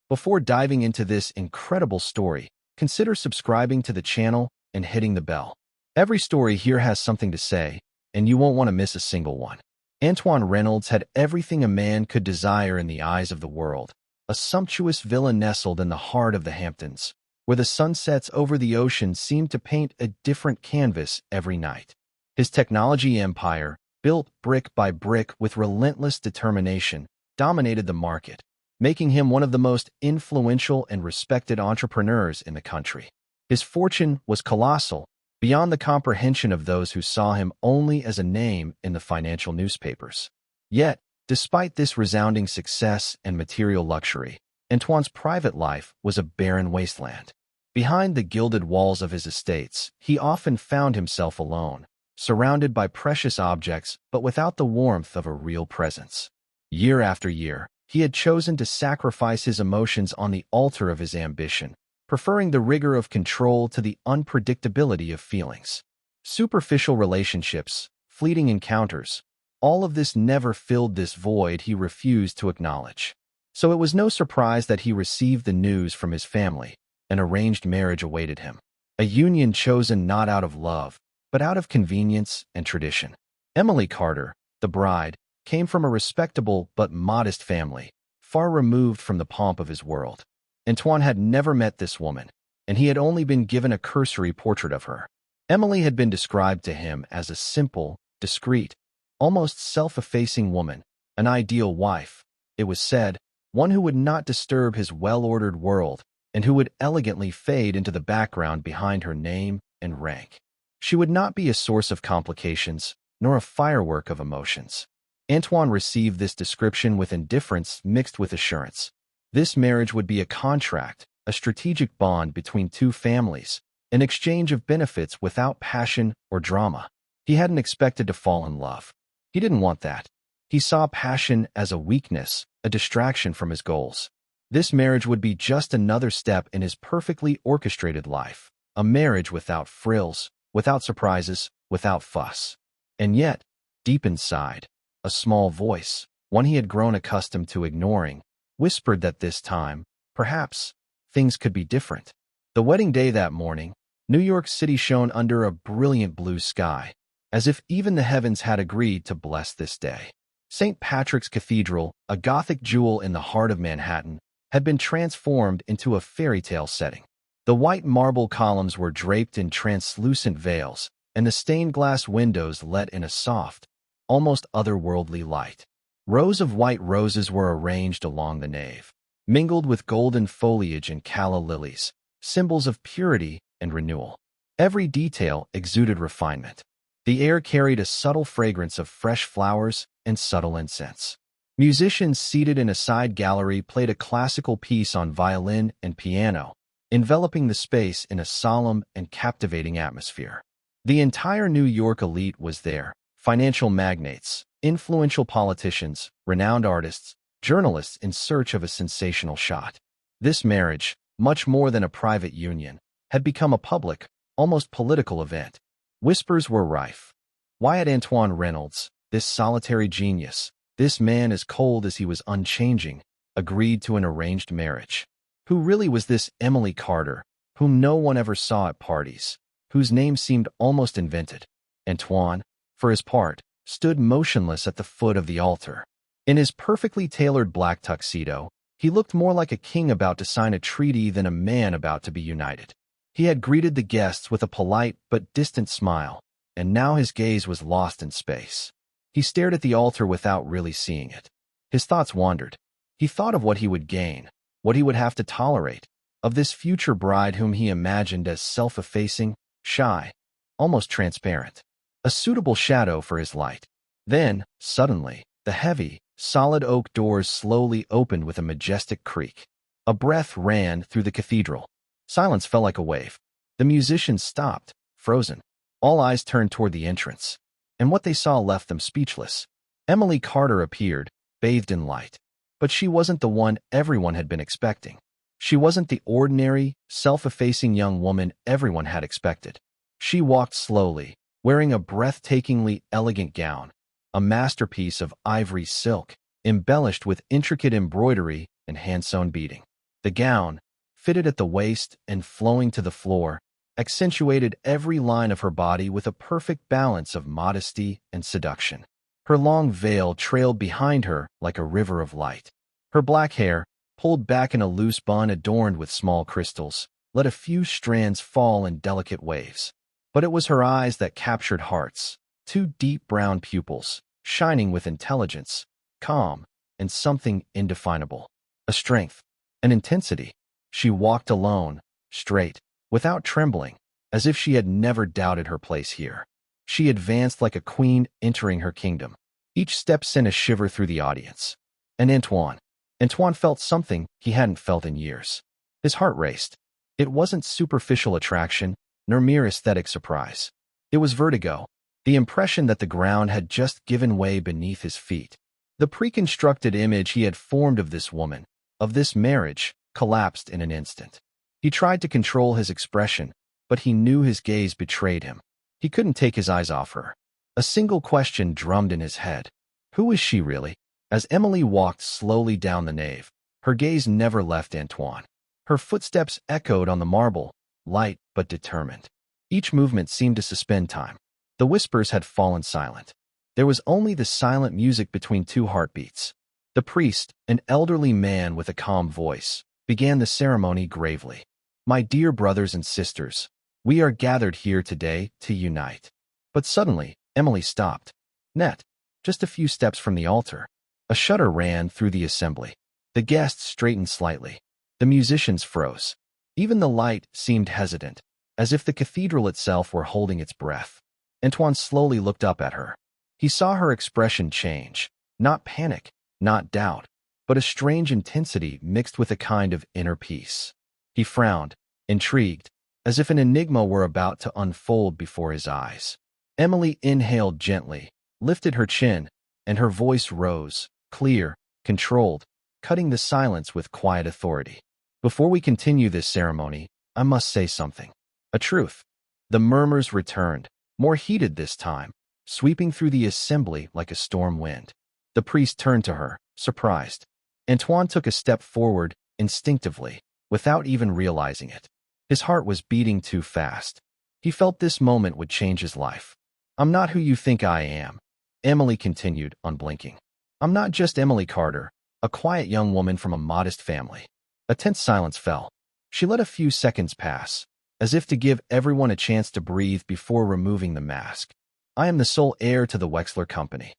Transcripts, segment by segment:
Before diving into this incredible story, consider subscribing to the channel and hitting the bell. Every story here has something to say, and you won't want to miss a single one. Antoine Reynolds had everything a man could desire in the eyes of the world. A sumptuous villa nestled in the heart of the Hamptons, where the sunsets over the ocean seemed to paint a different canvas every night. His technology empire, built brick by brick with relentless determination, dominated the market, making him one of the most influential and respected entrepreneurs in the country. His fortune was colossal, beyond the comprehension of those who saw him only as a name in the financial newspapers. Yet, despite this resounding success and material luxury, Antoine's private life was a barren wasteland. Behind the gilded walls of his estates, he often found himself alone, surrounded by precious objects but without the warmth of a real presence. Year after year, he had chosen to sacrifice his emotions on the altar of his ambition, preferring the rigor of control to the unpredictability of feelings. Superficial relationships, fleeting encounters, all of this never filled this void he refused to acknowledge. So it was no surprise that he received the news from his family. An arranged marriage awaited him, a union chosen not out of love, but out of convenience and tradition. Emily Carter, the bride, came from a respectable but modest family, far removed from the pomp of his world. Antoine had never met this woman, and he had only been given a cursory portrait of her. Emily had been described to him as a simple, discreet, almost self-effacing woman, an ideal wife, it was said, one who would not disturb his well-ordered world and who would elegantly fade into the background behind her name and rank. She would not be a source of complications, nor a firework of emotions. Antoine received this description with indifference mixed with assurance. This marriage would be a contract, a strategic bond between two families, an exchange of benefits without passion or drama. He hadn't expected to fall in love. He didn't want that. He saw passion as a weakness, a distraction from his goals. This marriage would be just another step in his perfectly orchestrated life, a marriage without frills, without surprises, without fuss. And yet, deep inside, a small voice, one he had grown accustomed to ignoring, whispered that this time, perhaps, things could be different. The wedding day that morning, New York City shone under a brilliant blue sky, as if even the heavens had agreed to bless this day. St. Patrick's Cathedral, a Gothic jewel in the heart of Manhattan, had been transformed into a fairy tale setting. The white marble columns were draped in translucent veils, and the stained glass windows let in a soft, almost otherworldly light. Rows of white roses were arranged along the nave, mingled with golden foliage and calla lilies, symbols of purity and renewal. Every detail exuded refinement. The air carried a subtle fragrance of fresh flowers and subtle incense. Musicians seated in a side gallery played a classical piece on violin and piano, enveloping the space in a solemn and captivating atmosphere. The entire New York elite was there, financial magnates, influential politicians, renowned artists, journalists in search of a sensational shot. This marriage, much more than a private union, had become a public, almost political event. Whispers were rife. Why had Antoine Reynolds, this solitary genius, this man as cold as he was unchanging, agreed to an arranged marriage? Who really was this Emily Carter, whom no one ever saw at parties, whose name seemed almost invented? Antoine, for his part, stood motionless at the foot of the altar. In his perfectly tailored black tuxedo, he looked more like a king about to sign a treaty than a man about to be united. He had greeted the guests with a polite but distant smile, and now his gaze was lost in space. He stared at the altar without really seeing it. His thoughts wandered. He thought of what he would gain, what he would have to tolerate, of this future bride whom he imagined as self-effacing, shy, almost transparent, a suitable shadow for his light. Then, suddenly, the heavy, solid oak doors slowly opened with a majestic creak. A breath ran through the cathedral. Silence fell like a wave. The musicians stopped, frozen. All eyes turned toward the entrance, and what they saw left them speechless. Emily Carter appeared, bathed in light. But she wasn't the one everyone had been expecting. She wasn't the ordinary, self-effacing young woman everyone had expected. She walked slowly, wearing a breathtakingly elegant gown, a masterpiece of ivory silk, embellished with intricate embroidery and hand-sewn beading. The gown, fitted at the waist and flowing to the floor, accentuated every line of her body with a perfect balance of modesty and seduction. Her long veil trailed behind her like a river of light. Her black hair, pulled back in a loose bun adorned with small crystals, let a few strands fall in delicate waves. But it was her eyes that captured hearts, two deep brown pupils, shining with intelligence, calm, and something indefinable. A strength, an intensity. She walked alone, straight, without trembling, as if she had never doubted her place here. She advanced like a queen entering her kingdom. Each step sent a shiver through the audience. And Antoine felt something he hadn't felt in years. His heart raced. It wasn't superficial attraction, nor mere aesthetic surprise. It was vertigo, the impression that the ground had just given way beneath his feet. The preconstructed image he had formed of this woman, of this marriage, collapsed in an instant. He tried to control his expression, but he knew his gaze betrayed him. He couldn't take his eyes off her. A single question drummed in his head. Who is she really? As Emily walked slowly down the nave, her gaze never left Antoine. Her footsteps echoed on the marble, light but determined. Each movement seemed to suspend time. The whispers had fallen silent. There was only the silent music between two heartbeats. The priest, an elderly man with a calm voice, began the ceremony gravely. My dear brothers and sisters, we are gathered here today to unite. But suddenly, Emily stopped. Net, just a few steps from the altar. A shudder ran through the assembly. The guests straightened slightly. The musicians froze. Even the light seemed hesitant, as if the cathedral itself were holding its breath. Antoine slowly looked up at her. He saw her expression change. Not panic, not doubt, but a strange intensity mixed with a kind of inner peace. He frowned, intrigued, as if an enigma were about to unfold before his eyes. Emily inhaled gently, lifted her chin, and her voice rose, clear, controlled, cutting the silence with quiet authority. Before we continue this ceremony, I must say something. A truth. The murmurs returned, more heated this time, sweeping through the assembly like a storm wind. The priest turned to her, surprised. Antoine took a step forward, instinctively, without even realizing it. His heart was beating too fast. He felt this moment would change his life. I'm not who you think I am, Emily continued, unblinking. I'm not just Emily Carter, a quiet young woman from a modest family. A tense silence fell. She let a few seconds pass, as if to give everyone a chance to breathe before removing the mask. I am the sole heir to the Wexler Company.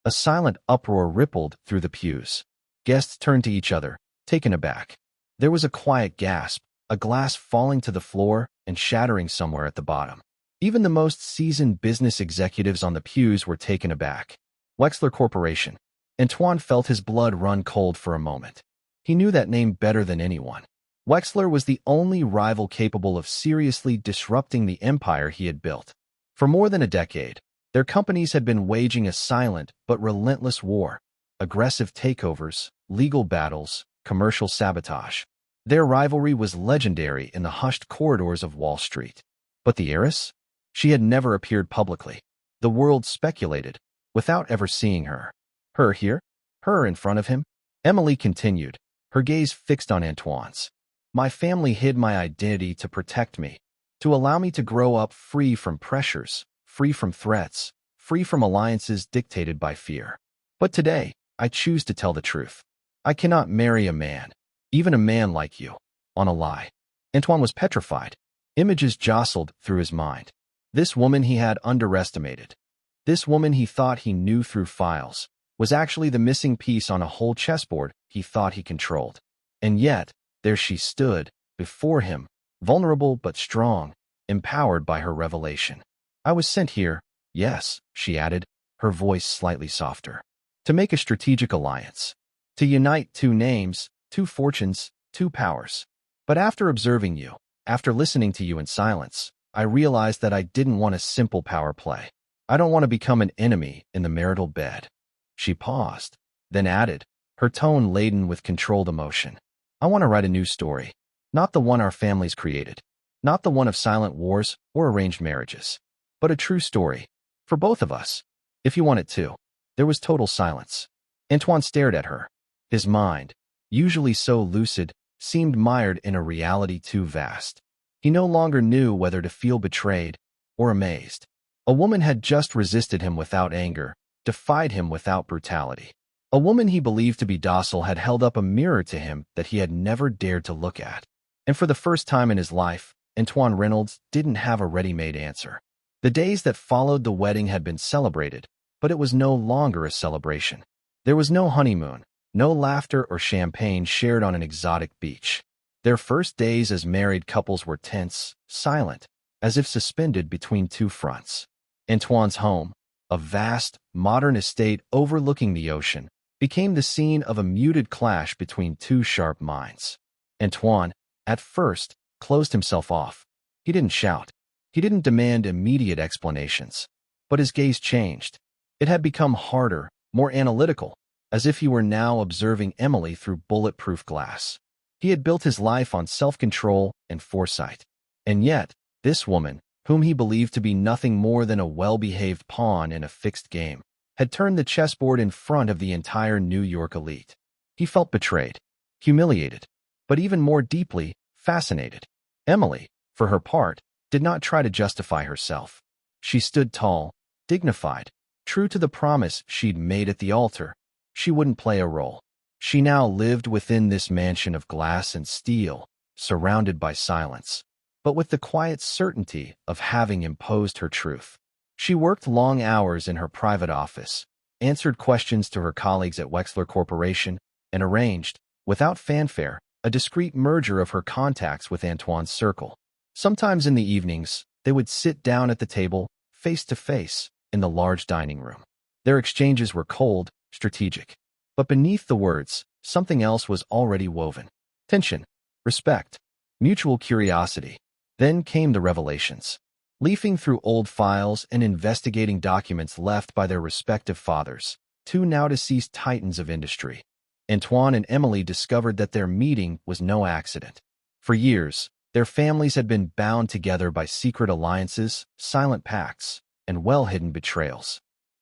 A silent uproar rippled through the pews. Guests turned to each other, taken aback. There was a quiet gasp, a glass falling to the floor and shattering somewhere at the bottom. Even the most seasoned business executives on the pews were taken aback. Wexler Corporation. Antoine felt his blood run cold for a moment. He knew that name better than anyone. Wexler was the only rival capable of seriously disrupting the empire he had built. For more than a decade, their companies had been waging a silent but relentless war. Aggressive takeovers, legal battles, commercial sabotage. Their rivalry was legendary in the hushed corridors of Wall Street. But the heiress? She had never appeared publicly. The world speculated, without ever seeing her. Her here? Her in front of him? Emily continued, her gaze fixed on Antoine's. My family hid my identity to protect me, to allow me to grow up free from pressures, free from threats, free from alliances dictated by fear. But today, I choose to tell the truth. I cannot marry a man, even a man like you, on a lie. Antoine was petrified. Images jostled through his mind. This woman he had underestimated. This woman he thought he knew through files, was actually the missing piece on a whole chessboard he thought he controlled. And yet, there she stood, before him, vulnerable but strong, empowered by her revelation. I was sent here, yes, she added, her voice slightly softer, to make a strategic alliance, to unite two names, two fortunes, two powers. But after observing you, after listening to you in silence, I realized that I didn't want a simple power play. I don't want to become an enemy in the marital bed. She paused, then added, her tone laden with controlled emotion. I want to write a new story, not the one our families created, not the one of silent wars or arranged marriages, but a true story, for both of us, if you want it to. There was total silence. Antoine stared at her. His mind, usually so lucid, seemed mired in a reality too vast. He no longer knew whether to feel betrayed or amazed. A woman had just resisted him without anger, defied him without brutality. A woman he believed to be docile had held up a mirror to him that he had never dared to look at. And for the first time in his life, Antoine Reynolds didn't have a ready-made answer. The days that followed the wedding had been celebrated, but it was no longer a celebration. There was no honeymoon, no laughter or champagne shared on an exotic beach. Their first days as married couples were tense, silent, as if suspended between two fronts. Antoine's home, a vast, modern estate overlooking the ocean, became the scene of a muted clash between two sharp minds. Antoine, at first, closed himself off. He didn't shout. He didn't demand immediate explanations. But his gaze changed. It had become harder, more analytical, as if he were now observing Emily through bulletproof glass. He had built his life on self-control and foresight. And yet, this woman, whom he believed to be nothing more than a well-behaved pawn in a fixed game, had turned the chessboard in front of the entire New York elite. He felt betrayed, humiliated, but even more deeply, fascinated. Emily, for her part, did not try to justify herself. She stood tall, dignified, true to the promise she'd made at the altar. She wouldn't play a role. She now lived within this mansion of glass and steel, surrounded by silence, but with the quiet certainty of having imposed her truth. She worked long hours in her private office, answered questions to her colleagues at Wexler Corporation, and arranged, without fanfare, a discreet merger of her contacts with Antoine's circle. Sometimes in the evenings, they would sit down at the table, face to face, in the large dining room. Their exchanges were cold, strategic. But beneath the words, something else was already woven. Tension, respect, mutual curiosity. Then came the revelations. Leafing through old files and investigating documents left by their respective fathers, two now-deceased titans of industry, Antoine and Emily discovered that their meeting was no accident. For years, their families had been bound together by secret alliances, silent pacts, and well-hidden betrayals.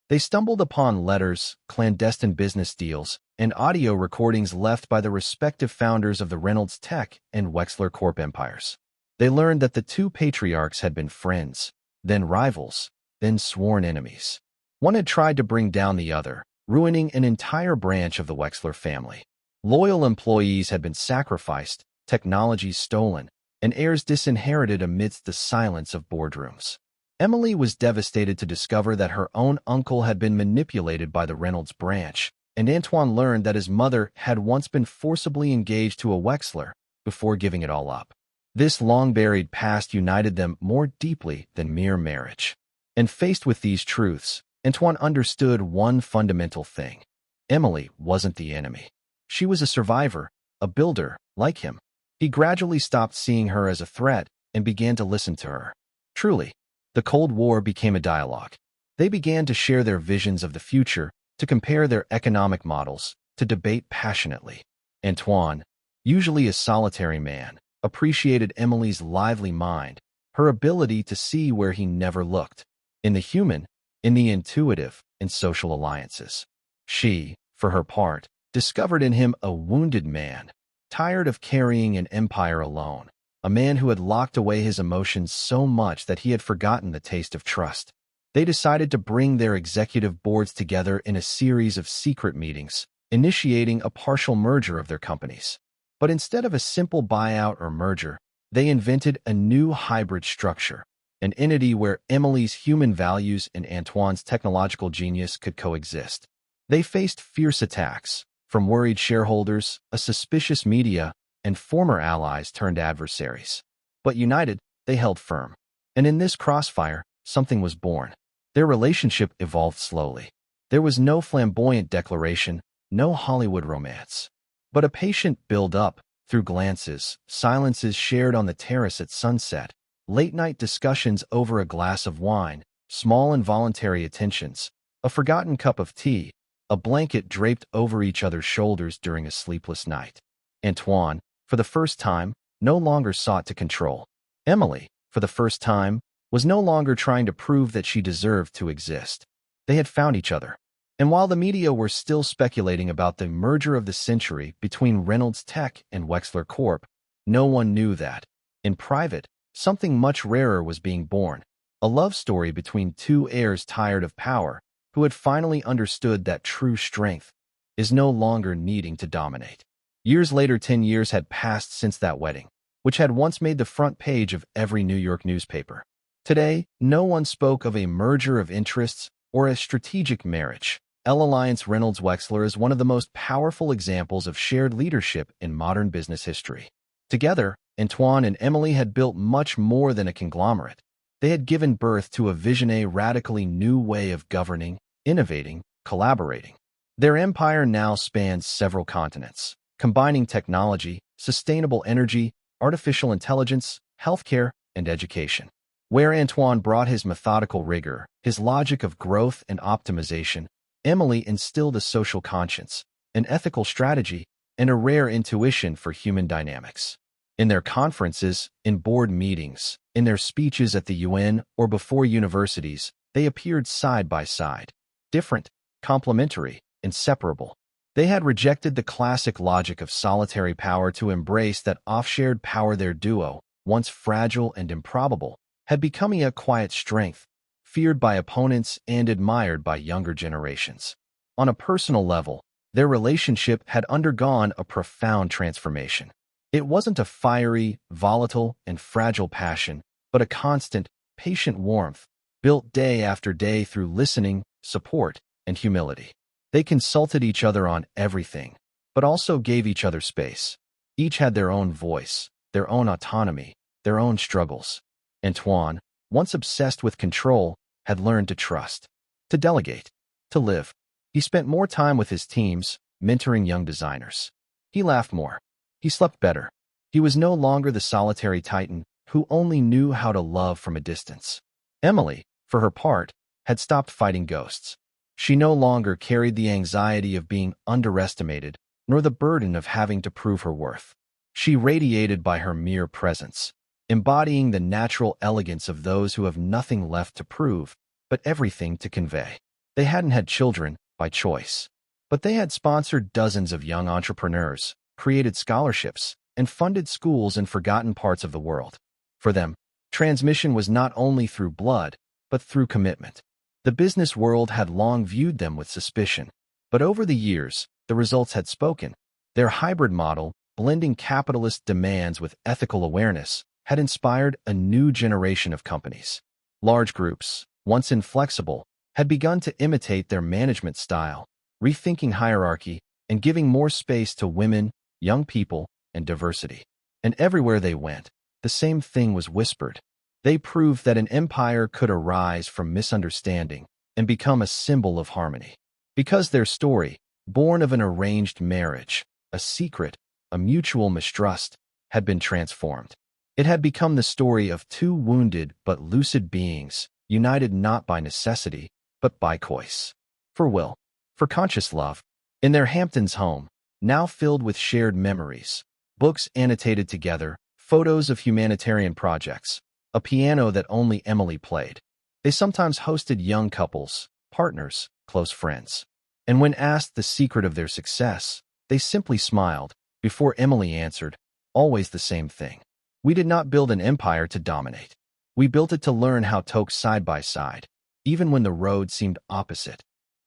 They stumbled upon letters, clandestine business deals, and audio recordings left by the respective founders of the Reynolds Tech and Wexler Corp empires. They learned that the two patriarchs had been friends, then rivals, then sworn enemies. One had tried to bring down the other, ruining an entire branch of the Wexler family. Loyal employees had been sacrificed, technologies stolen, and heirs disinherited amidst the silence of boardrooms. Emily was devastated to discover that her own uncle had been manipulated by the Reynolds branch, and Antoine learned that his mother had once been forcibly engaged to a Wexler before giving it all up. This long-buried past united them more deeply than mere marriage. And faced with these truths, Antoine understood one fundamental thing. Emily wasn't the enemy. She was a survivor, a builder, like him. He gradually stopped seeing her as a threat and began to listen to her. Truly, the Cold War became a dialogue. They began to share their visions of the future, to compare their economic models, to debate passionately. Antoine, usually a solitary man, appreciated Emily's lively mind, her ability to see where he never looked, in the human, in the intuitive, in social alliances. She, for her part, discovered in him a wounded man, tired of carrying an empire alone, a man who had locked away his emotions so much that he had forgotten the taste of trust. They decided to bring their executive boards together in a series of secret meetings, initiating a partial merger of their companies. But instead of a simple buyout or merger, they invented a new hybrid structure, an entity where Emily's human values and Antoine's technological genius could coexist. They faced fierce attacks, from worried shareholders, a suspicious media, and former allies turned adversaries. But united, they held firm. And in this crossfire, something was born. Their relationship evolved slowly. There was no flamboyant declaration, no Hollywood romance, but a patient build-up through glances, silences shared on the terrace at sunset, late-night discussions over a glass of wine, small involuntary attentions, a forgotten cup of tea, a blanket draped over each other's shoulders during a sleepless night. Antoine, for the first time, no longer sought to control. Emily, for the first time, was no longer trying to prove that she deserved to exist. They had found each other. And while the media were still speculating about the merger of the century between Reynolds Tech and Wexler Corp., no one knew that, in private, something much rarer was being born, a love story between two heirs tired of power, who had finally understood that true strength is no longer needing to dominate. Years later, 10 years had passed since that wedding, which had once made the front page of every New York newspaper. Today, no one spoke of a merger of interests or a strategic marriage. Alliance Reynolds Wexler is one of the most powerful examples of shared leadership in modern business history. Together, Antoine and Emily had built much more than a conglomerate. They had given birth to a visionary, radically new way of governing, innovating, collaborating. Their empire now spans several continents, combining technology, sustainable energy, artificial intelligence, healthcare, and education. Where Antoine brought his methodical rigor, his logic of growth and optimization, Emily instilled a social conscience, an ethical strategy, and a rare intuition for human dynamics. In their conferences, in board meetings, in their speeches at the UN or before universities, they appeared side by side, different, complementary, inseparable. They had rejected the classic logic of solitary power to embrace that off-shared power. Their duo, once fragile and improbable, had become a quiet strength, feared by opponents and admired by younger generations. On a personal level, their relationship had undergone a profound transformation. It wasn't a fiery, volatile, and fragile passion, but a constant, patient warmth, built day after day through listening, support, and humility. They consulted each other on everything, but also gave each other space. Each had their own voice, their own autonomy, their own struggles. Antoine, once obsessed with control, had learned to trust, to delegate, to live. He spent more time with his teams, mentoring young designers. He laughed more. He slept better. He was no longer the solitary titan who only knew how to love from a distance. Emily, for her part, had stopped fighting ghosts. She no longer carried the anxiety of being underestimated, nor the burden of having to prove her worth. She radiated by her mere presence, embodying the natural elegance of those who have nothing left to prove, but everything to convey. They hadn't had children by choice, but they had sponsored dozens of young entrepreneurs, created scholarships, and funded schools in forgotten parts of the world. For them, transmission was not only through blood, but through commitment. The business world had long viewed them with suspicion, but over the years, the results had spoken. Their hybrid model, blending capitalist demands with ethical awareness, had inspired a new generation of companies. Large groups, once inflexible, had begun to imitate their management style, rethinking hierarchy and giving more space to women, young people, and diversity. And everywhere they went, the same thing was whispered. They proved that an empire could arise from misunderstanding and become a symbol of harmony. Because their story, born of an arranged marriage, a secret, a mutual mistrust, had been transformed. It had become the story of two wounded but lucid beings, united not by necessity, but by choice. For will, for conscious love. In their Hamptons home, now filled with shared memories, books annotated together, photos of humanitarian projects, a piano that only Emily played. They sometimes hosted young couples, partners, close friends. And when asked the secret of their success, they simply smiled, before Emily answered, always the same thing. We did not build an empire to dominate. We built it to learn how to walk side by side, even when the road seemed opposite.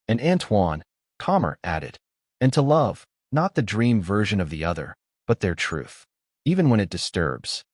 And Antoine, calmer, added, and to love, not the dream version of the other, but their truth, even when it disturbs.